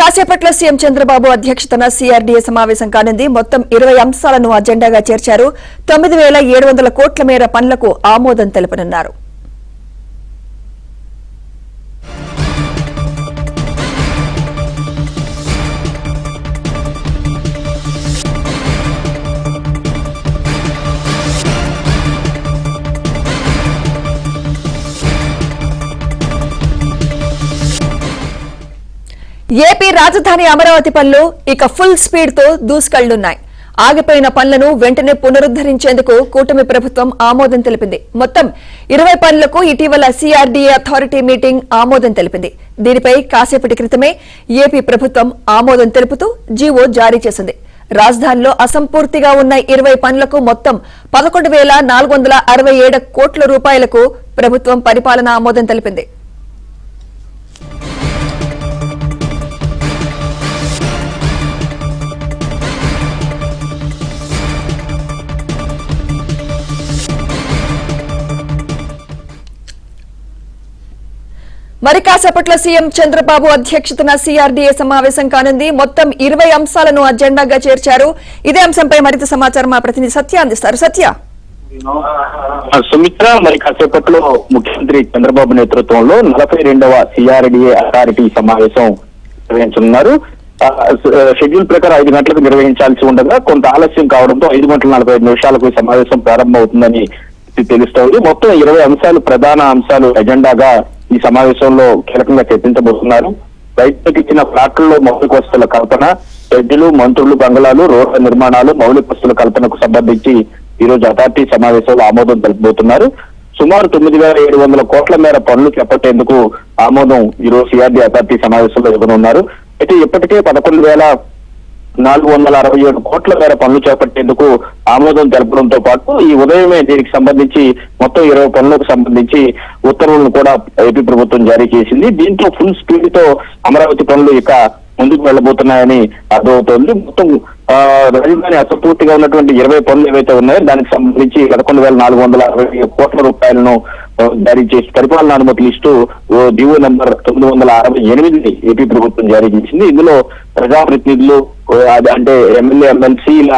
కాసేపట్లో సీఎం చంద్రబాబు అధ్యక్షతన సిఆర్డీఏ సమావేశం కానుంది. మొత్తం 20 అంశాలను అజెండాగా చేర్చారు. 9,700 కోట్ల మేర పనులకు ఆమోదం తెలుపనున్నారు. ఏపీ రాజధాని అమరావతి పనులు ఇక ఫుల్ స్పీడ్ తో దూసుకెళ్లున్నాయి. ఆగిపోయిన పనులను వెంటనే పునరుద్దరించేందుకు కూటమి ప్రభుత్వం ఆమోదం తెలిపింది. మొత్తం 20 పనులకు ఇటీవల సిఆర్డీఏ అథారిటీ మీటింగ్ ఆమోదం తెలిపింది. దీనిపై కాసేపటి క్రితమే ఏపీ ప్రభుత్వం ఆమోదం తెలుపుతూ జీవో జారీ చేసింది. రాజధానిలో అసంపూర్తిగా ఉన్న 20 పనులకు మొత్తం 11,467 కోట్ల రూపాయలకు ప్రభుత్వం పరిపాలన ఆమోదం తెలిపింది. మరి కాసేపట్లో సీఎం చంద్రబాబు అధ్యక్షతన సిఆర్డీఏ సమావేశం కానుంది. మొత్తం 20 అంశాలను అజెండాగా చేర్చారు. ఇదే అంశంపై మరింత సమాచారం మా ప్రతినిధి సత్య అందిస్తారు. సత్య, సుమిత్ర, మరి కాసేపట్లో ముఖ్యమంత్రి చంద్రబాబు నేతృత్వంలో 42వ సిఆర్డీఏ అథారిటీ సమావేశం నిర్వహించనున్నారు. షెడ్యూల్ ప్రకారం 5 గంటలకు నిర్వహించాల్సి ఉండగా కొంత ఆలస్యం కావడంతో 5:45 సమావేశం ప్రారంభమవుతుందని తెలుస్తోంది. మొత్తం 20 అంశాలు, ప్రధాన అంశాలు ఎజెండాగా ఈ సమావేశంలో కీలకంగా చర్చించబోతున్నారు. రైతులకు ఇచ్చిన ప్లాట్లలో మౌలిక వసతుల కల్పన, షెడ్యూలు, మంత్రులు, బంగళాలు, రోడ్ల నిర్మాణాలు, మౌలిక వసతుల కల్పనకు సంబంధించి ఈ రోజు అథారిటీ సమావేశంలో ఆమోదం తెలుపబోతున్నారు. సుమారు 9,700 కోట్ల మేర పనులు చేపట్టేందుకు ఆమోదం ఈ రోజు సిఆర్డీ అథారిటీ సమావేశంలో ఇవ్వనున్నారు. అయితే ఇప్పటికే 11,467 కోట్ల మేర పనులు చేపట్టేందుకు ఆమోదం తెలపడంతో పాటు ఈ ఉదయమే దీనికి సంబంధించి మొత్తం 20 పనులకు సంబంధించి ఉత్తర్వులను కూడా ఏపీ ప్రభుత్వం జారీ చేసింది. దీంతో ఫుల్ స్పీడ్ తో అమరావతి పనులు ఇక ముందుకు వెళ్లబోతున్నాయని అర్థమవుతోంది. మొత్తం రాజధాని అసంపూర్తిగా ఉన్నటువంటి 20 పనులు ఏవైతే ఉన్నాయో దానికి సంబంధించి 11,460 కోట్ల రూపాయలను జారీ చేసి పరిపాలన అనుమతులు ఇస్తూ జీవో నంబర్ 968 ఏపీ ప్రభుత్వం జారీ చేసింది. ఇందులో ప్రజాప్రతినిధులు అంటే ఎమ్మెల్యే, ఎమ్మెల్సీల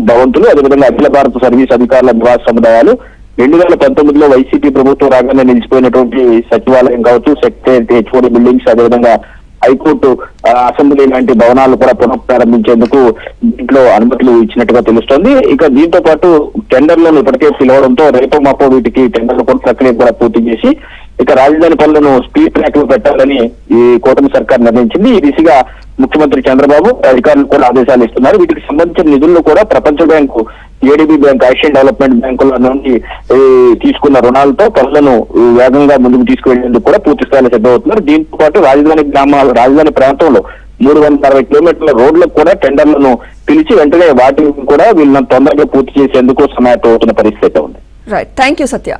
భవంతులు, అదేవిధంగా అఖిల భారత సర్వీస్ అధికారుల నివాస సముదాయాలు, 2019లో వైసీపీ ప్రభుత్వం రాగానే నిలిచిపోయినటువంటి సచివాలయం కావచ్చు, సెక్రటేరియట్, హెచ్ఓడి బిల్డింగ్స్, అదేవిధంగా హైకోర్టు, అసెంబ్లీ లాంటి భవనాలు కూడా పునఃప్రారంభించేందుకు దీంట్లో అనుమతులు ఇచ్చినట్టుగా తెలుస్తోంది. ఇక దీంతో పాటు టెండర్లను ఇప్పటికే పిలవడంతో రేపో మాపో వీటికి టెండర్ల ప్రక్రియ కూడా పూర్తి చేసి ఇక రాజధాని పనులను స్పీడ్ ట్రాక్ లో పెట్టాలని ఈ కూటమి సర్కార్ నిర్ణయించింది. ఈ దిశగా ముఖ్యమంత్రి చంద్రబాబు అధికారులు కూడా ఆదేశాలు ఇస్తున్నారు. వీటికి సంబంధించిన నిధులను కూడా ప్రపంచ bank, ADB bank, Asian development బ్యాంకుల నుండి తీసుకున్న రుణాలతో పనులను వేగంగా ముందుకు తీసుకువెళ్లేందుకు కూడా పూర్తి స్థాయిలో సిద్ధమవుతున్నారు. దీంతో పాటు రాజధాని ప్రాంతంలో 360 కిలోమీటర్ల రోడ్లకు కూడా టెండర్లను పిలిచి వెంటనే వాటిని కూడా వీళ్ళని తొందరగా పూర్తి చేసేందుకు సమాయత్తం అవుతున్న పరిస్థితి ఉంది. Right, thank you Satya.